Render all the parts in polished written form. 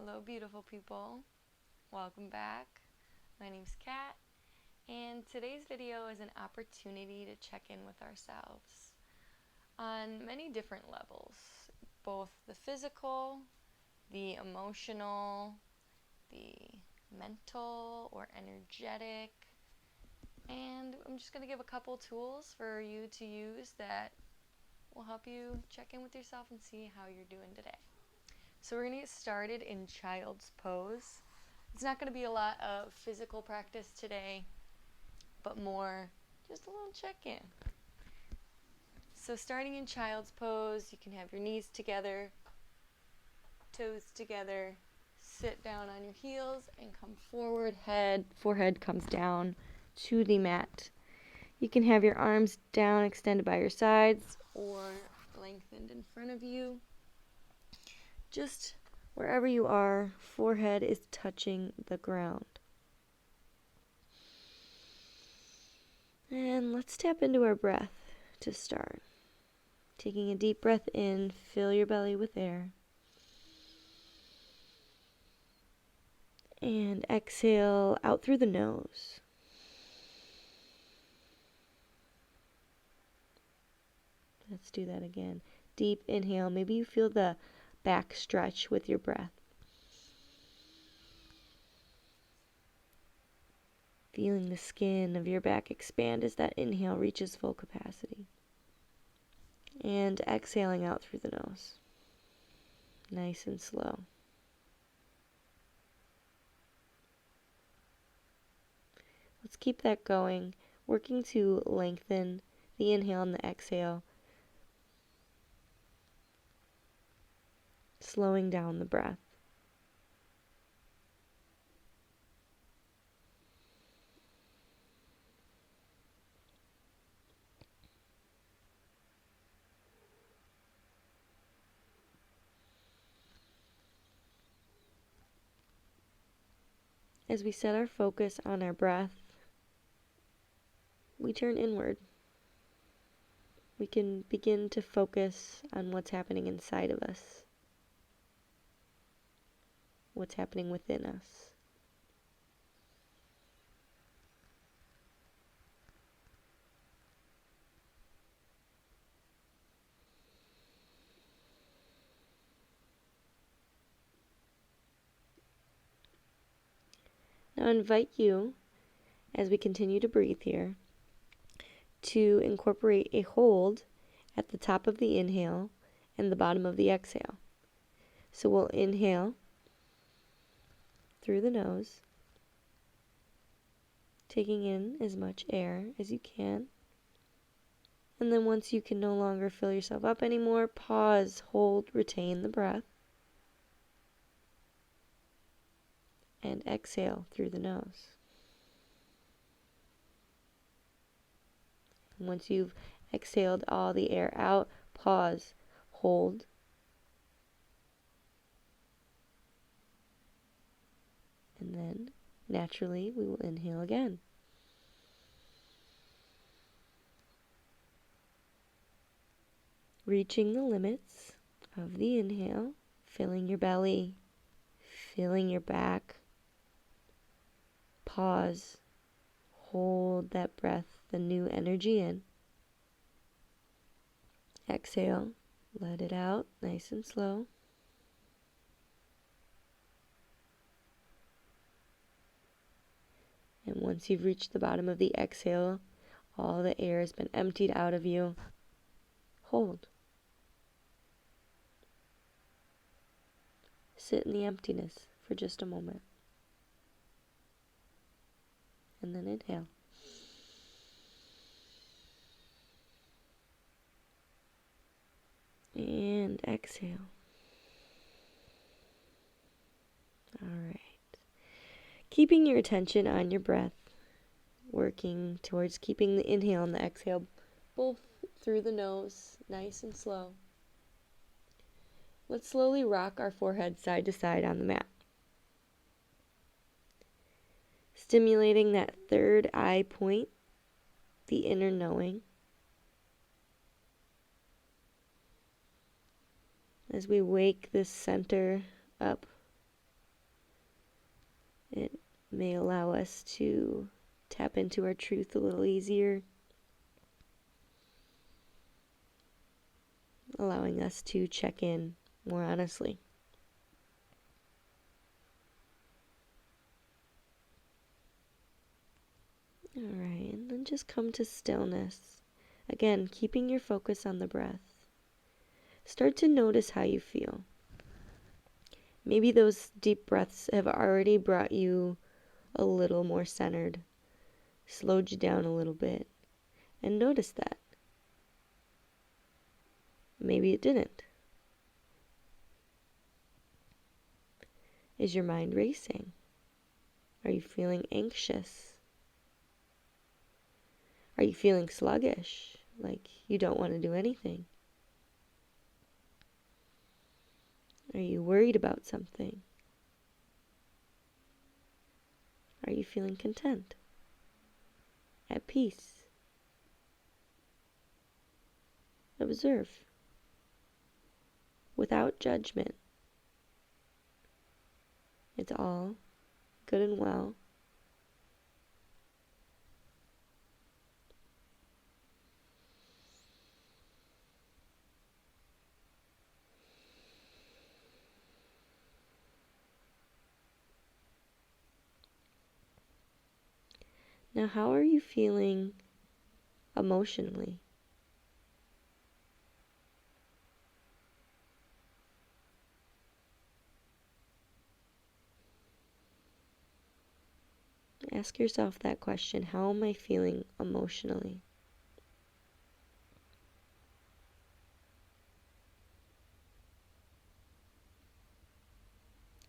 Hello, beautiful people. Welcome back. My name's Kat, and today's video is an opportunity to check in with ourselves on many different levels, both the physical, the emotional, the mental or energetic, and I'm just going to give a couple tools for you to use that will help you check in with yourself and see how you're doing today. So we're going to get started in child's pose. It's not going to be a lot of physical practice today, but more just a little check-in. So starting in child's pose, you can have your knees together, toes together, sit down on your heels and come forward, forehead comes down to the mat. You can have your arms down, extended by your sides, or lengthened in front of you. Just wherever you are, forehead is touching the ground. And let's tap into our breath to start. Taking a deep breath in, fill your belly with air. And exhale out through the nose. Let's do that again. Deep inhale. Maybe you feel the back stretch with your breath. Feeling the skin of your back expand as that inhale reaches full capacity. And exhaling out through the nose. Nice and slow. Let's keep that going, working to lengthen the inhale and the exhale. Slowing down the breath. As we set our focus on our breath, we turn inward. We can begin to focus on what's happening inside of us, what's happening within us. Now I invite you, as we continue to breathe here, to incorporate a hold at the top of the inhale and the bottom of the exhale. So we'll inhale through the nose, taking in as much air as you can. And then once you can no longer fill yourself up anymore, pause, hold, retain the breath. And exhale through the nose. And once you've exhaled all the air out, pause, hold, and then naturally we will inhale again. Reaching the limits of the inhale, filling your belly, filling your back. Pause, hold that breath, the new energy in. Exhale, let it out, nice and slow. And once you've reached the bottom of the exhale, all the air has been emptied out of you. Hold. Sit in the emptiness for just a moment. And then inhale. And exhale. All right. Keeping your attention on your breath, working towards keeping the inhale and the exhale both through the nose, nice and slow. Let's slowly rock our forehead side to side on the mat. Stimulating that third eye point, the inner knowing. As we wake this center up It may allow us to tap into our truth a little easier, allowing us to check in more honestly. Alright, and then just come to stillness. Again, keeping your focus on the breath. Start to notice how you feel. Maybe those deep breaths have already brought you a little more centered, slowed you down a little bit, and notice that. Maybe it didn't. Is your mind racing? Are you feeling anxious? Are you feeling sluggish, like you don't want to do anything? Are you worried about something? Are you feeling content? At peace? Observe. Without judgment. It's all good and well. Now, how are you feeling emotionally? Ask yourself that question. How am I feeling emotionally?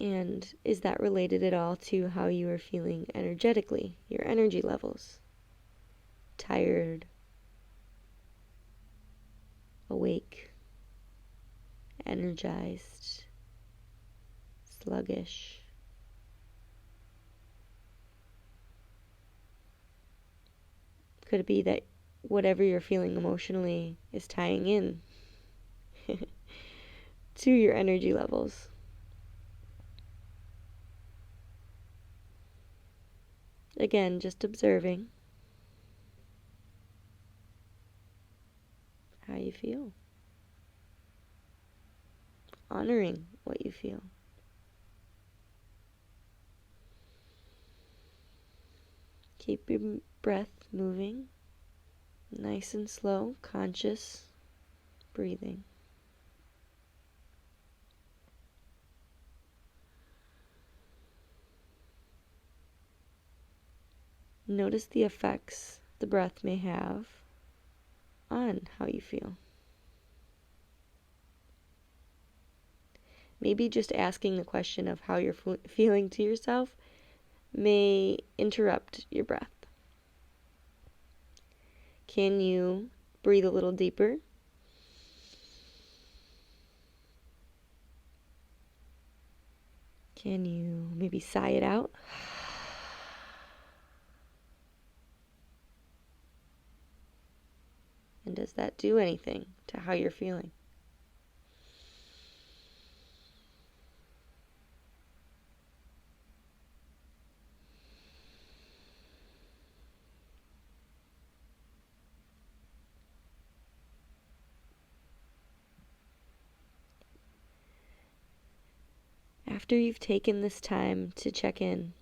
And is that related at all to how you are feeling energetically, your energy levels? Tired, awake, energized, sluggish. Could it be that whatever you're feeling emotionally is tying in to your energy levels? Again, just observing how you feel, honoring what you feel. Keep your breath moving, nice and slow, conscious breathing. Notice the effects the breath may have on how you feel. Maybe just asking the question of how you're feeling to yourself may interrupt your breath. Can you breathe a little deeper? Can you maybe sigh it out? And does that do anything to how you're feeling? After you've taken this time to check in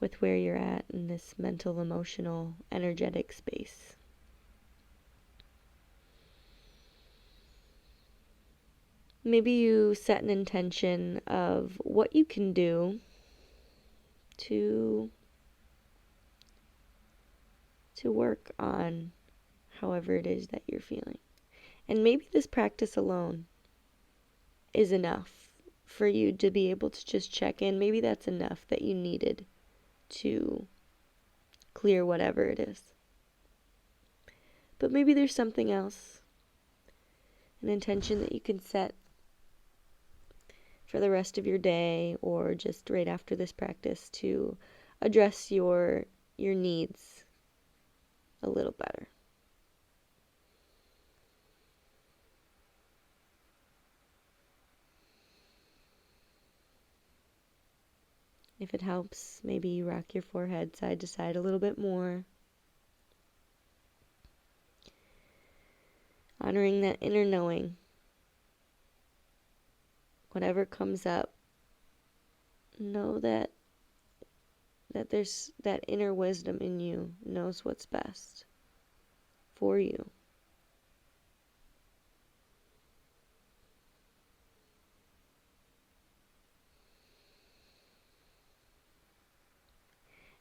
with where you're at in this mental, emotional, energetic space, maybe you set an intention of what you can do to work on however it is that you're feeling. And maybe this practice alone is enough for you to be able to just check in. Maybe that's enough that you needed to clear whatever it is. But maybe there's something else, an intention that you can set for the rest of your day or just right after this practice to address your needs a little better. If it helps, maybe you rock your forehead side to side a little bit more. Honoring that inner knowing. Whatever comes up, know that there's that inner wisdom in you knows what's best for you.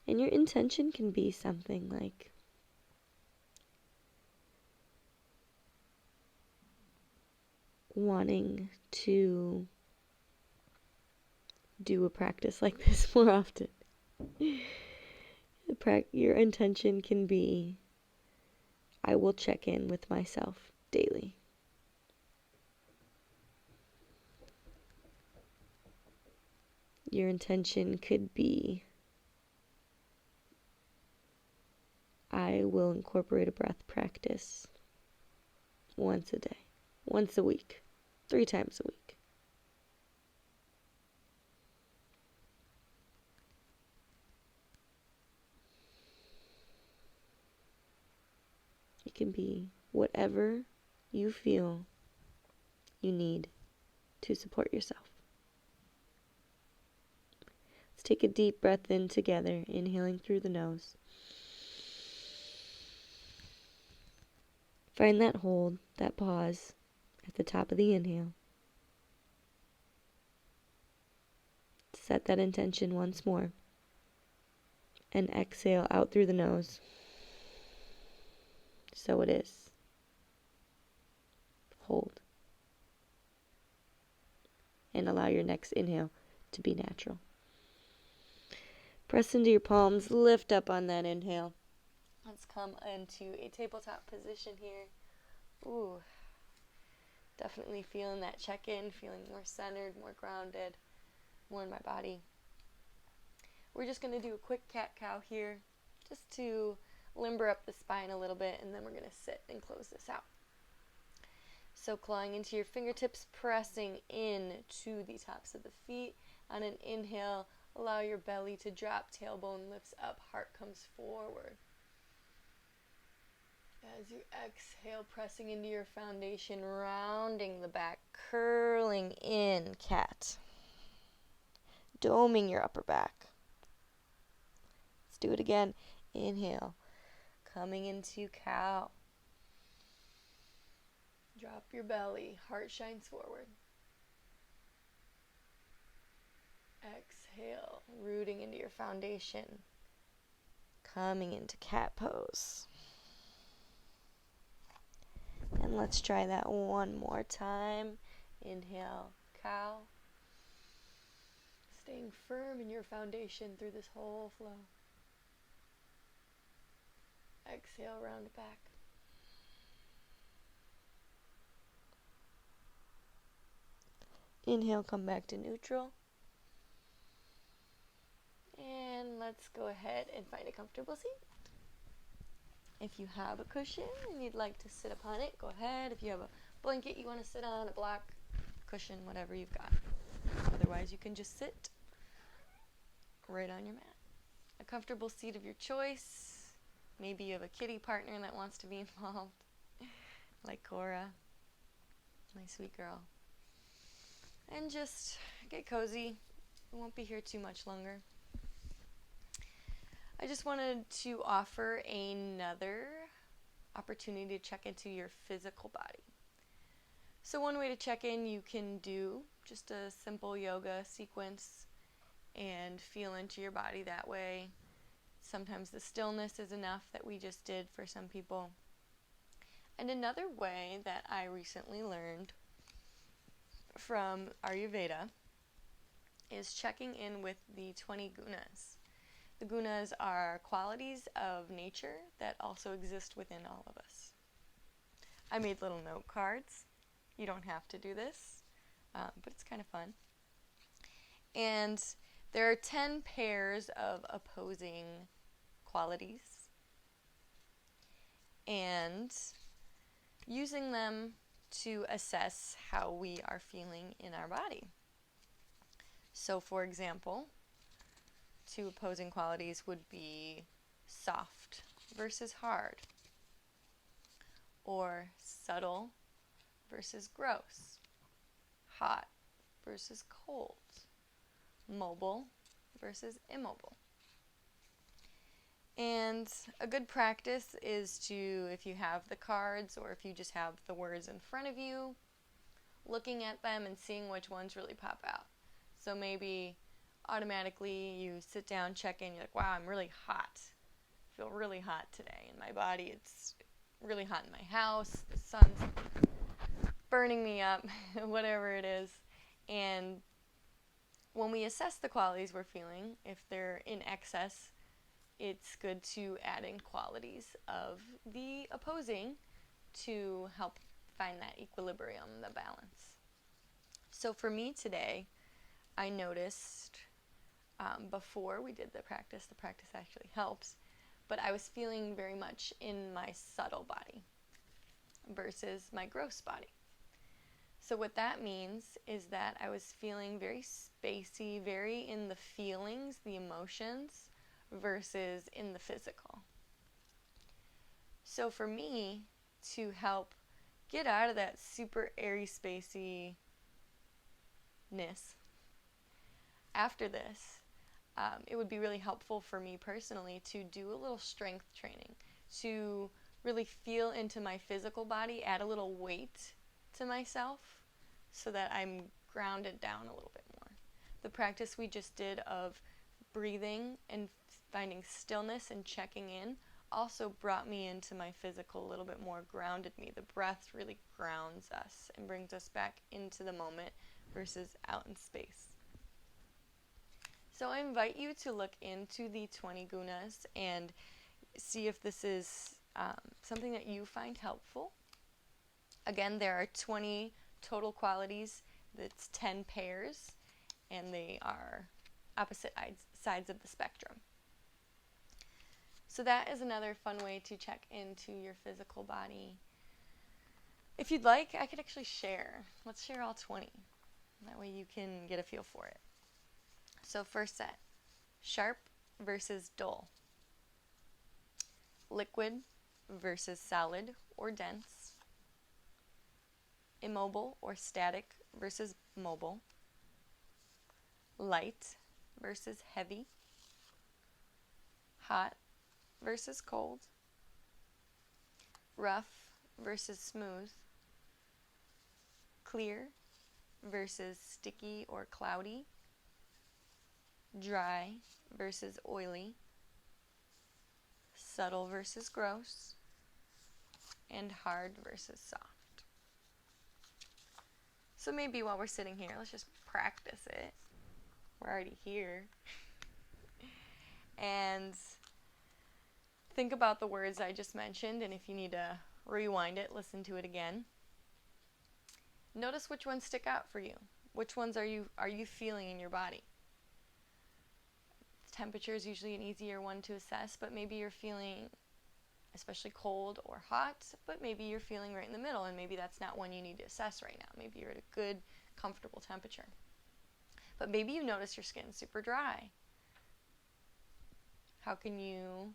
And your intention can be something like wanting to do a practice like this more often. Your intention can be, I will check in with myself daily. Your intention could be, I will incorporate a breath practice once a day, once a week, 3 times a week. It can be whatever you feel you need to support yourself. Let's take a deep breath in together, inhaling through the nose. Find that hold, that pause at the top of the inhale. Set that intention once more. And exhale out through the nose. So it is. Hold. And allow your next inhale to be natural. Press into your palms, lift up on that inhale. Let's come into a tabletop position here. Ooh, definitely feeling that check-in, feeling more centered, more grounded, more in my body. We're just going to do a quick cat-cow here, just to limber up the spine a little bit, and then we're going to sit and close this out. So clawing into your fingertips, pressing in to the tops of the feet. On an inhale, allow your belly to drop, tailbone lifts up, heart comes forward. As you exhale, pressing into your foundation, rounding the back, curling in, cat. Doming your upper back. Let's do it again. Inhale, coming into cow. Drop your belly, heart shines forward. Exhale, rooting into your foundation. Coming into cat pose. And let's try that one more time. Inhale, cow. Staying firm in your foundation through this whole flow. Exhale, round back. Inhale, come back to neutral. And let's go ahead and find a comfortable seat. If you have a cushion and you'd like to sit upon it, go ahead. If you have a blanket you want to sit on, a block, cushion, whatever you've got. Otherwise, you can just sit right on your mat. A comfortable seat of your choice. Maybe you have a kitty partner that wants to be involved, like Cora, my sweet girl. And just get cozy. We won't be here too much longer. I just wanted to offer another opportunity to check into your physical body. So one way to check in, you can do just a simple yoga sequence and feel into your body that way. Sometimes the stillness is enough that we just did for some people. And another way that I recently learned from Ayurveda is checking in with the 20 gunas. The gunas are qualities of nature that also exist within all of us. I made little note cards. You don't have to do this, but it's kind of fun. And there are 10 pairs of opposing qualities. And using them to assess how we are feeling in our body. So, for example, two opposing qualities would be soft versus hard, or subtle versus gross, hot versus cold, mobile versus immobile. And a good practice is to, if you have the cards or if you just have the words in front of you, looking at them and seeing which ones really pop out. So maybe automatically you sit down, check in, you're like, wow, I'm really hot. I feel really hot today in my body. It's really hot in my house. The sun's burning me up, whatever it is. And when we assess the qualities we're feeling, if they're in excess, it's good to add in qualities of the opposing to help find that equilibrium, the balance. So for me today, I noticed before we did the practice actually helps, but I was feeling very much in my subtle body versus my gross body. So what that means is that I was feeling very spacey, very in the feelings, the emotions, versus in the physical. So for me, to help get out of that super airy spacey-ness, after this, it would be really helpful for me personally to do a little strength training, to really feel into my physical body, add a little weight to myself so that I'm grounded down a little bit more. The practice we just did of breathing and finding stillness and checking in also brought me into my physical a little bit more, grounded me. The breath really grounds us and brings us back into the moment versus out in space. So I invite you to look into the 20 gunas and see if this is something that you find helpful. Again, there are 20 total qualities. That's 10 pairs, and they are opposite sides of the spectrum. So that is another fun way to check into your physical body. If you'd like, I could actually share. Let's share all 20. That way you can get a feel for it. So first set, sharp versus dull. Liquid versus solid or dense. Immobile or static versus mobile. Light versus heavy. Hot versus cold. Rough versus smooth. Clear versus sticky or cloudy. Dry versus oily. Subtle versus gross. And hard versus soft. So maybe while we're sitting here, let's just practice it. We're already here. And think about the words I just mentioned, and if you need to rewind it, listen to it again. Notice which ones stick out for you. Which ones are you feeling in your body? Temperature is usually an easier one to assess, but maybe you're feeling especially cold or hot, but maybe you're feeling right in the middle, and maybe that's not one you need to assess right now. Maybe you're at a good, comfortable temperature. But maybe you notice your skin's super dry. How can you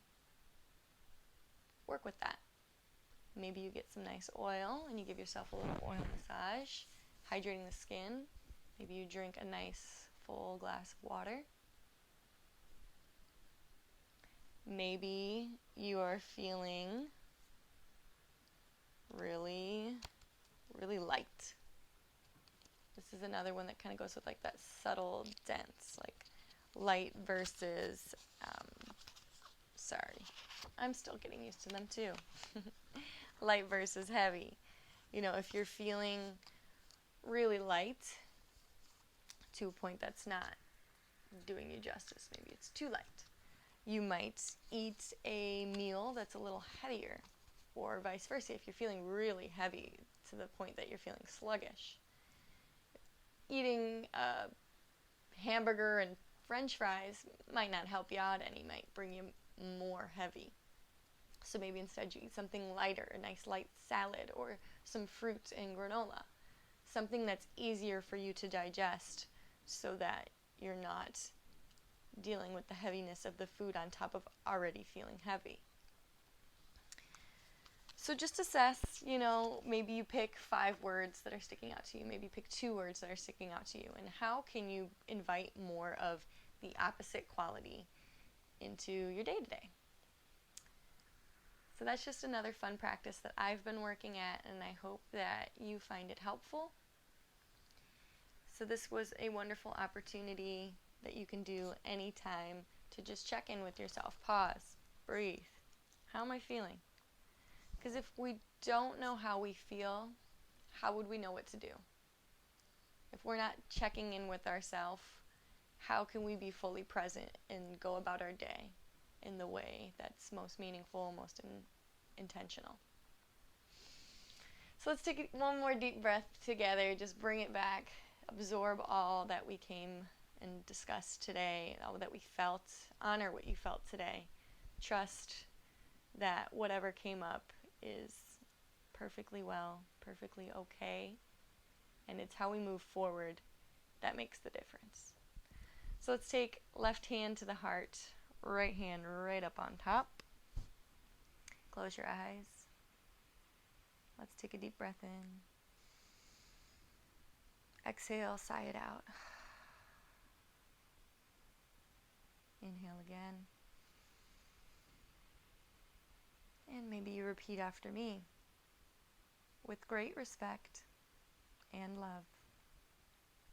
work with that? Maybe you get some nice oil and you give yourself a little oil massage, hydrating the skin. Maybe you drink a nice full glass of water. Maybe you are feeling really, really light. This is another one that kind of goes with like that subtle, dense, like light versus, I'm still getting used to them too. Light versus heavy. You know, if you're feeling really light to a point that's not doing you justice, maybe it's too light. You might eat a meal that's a little heavier, or vice versa if you're feeling really heavy to the point that you're feeling sluggish. Eating a hamburger and french fries might not help you out any, might bring you more heavy. So maybe instead you eat something lighter, a nice light salad or some fruit and granola. Something that's easier for you to digest so that you're not dealing with the heaviness of the food on top of already feeling heavy. So just assess, maybe you pick 5 words that are sticking out to you, maybe pick 2 words that are sticking out to you, and how can you invite more of the opposite quality into your day-to-day? So that's just another fun practice that I've been working at, and I hope that you find it helpful. So this was a wonderful opportunity that you can do anytime to just check in with yourself. Pause, breathe. How am I feeling? Because if we don't know how we feel, how would we know what to do? If we're not checking in with ourselves, how can we be fully present and go about our day in the way that's most meaningful, most intentional? So let's take one more deep breath together. Just bring it back. Absorb all that we came and discussed today, all that we felt. Honor what you felt today. Trust that whatever came up is perfectly well, perfectly okay, and it's how we move forward that makes the difference. So let's take left hand to the heart, right hand right up on top. Close your eyes. Let's take a deep breath in. Exhale, sigh it out. Inhale again. And maybe you repeat after me. With great respect and love,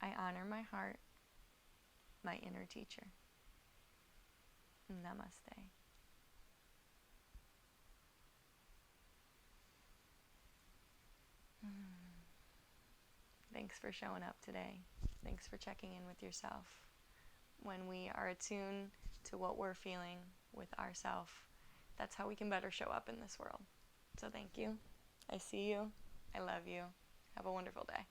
I honor my heart, my inner teacher. Namaste. Thanks for showing up today. Thanks for checking in with yourself. When we are attuned to what we're feeling with ourselves, that's how we can better show up in this world. So thank you. I see you. I love you. Have a wonderful day.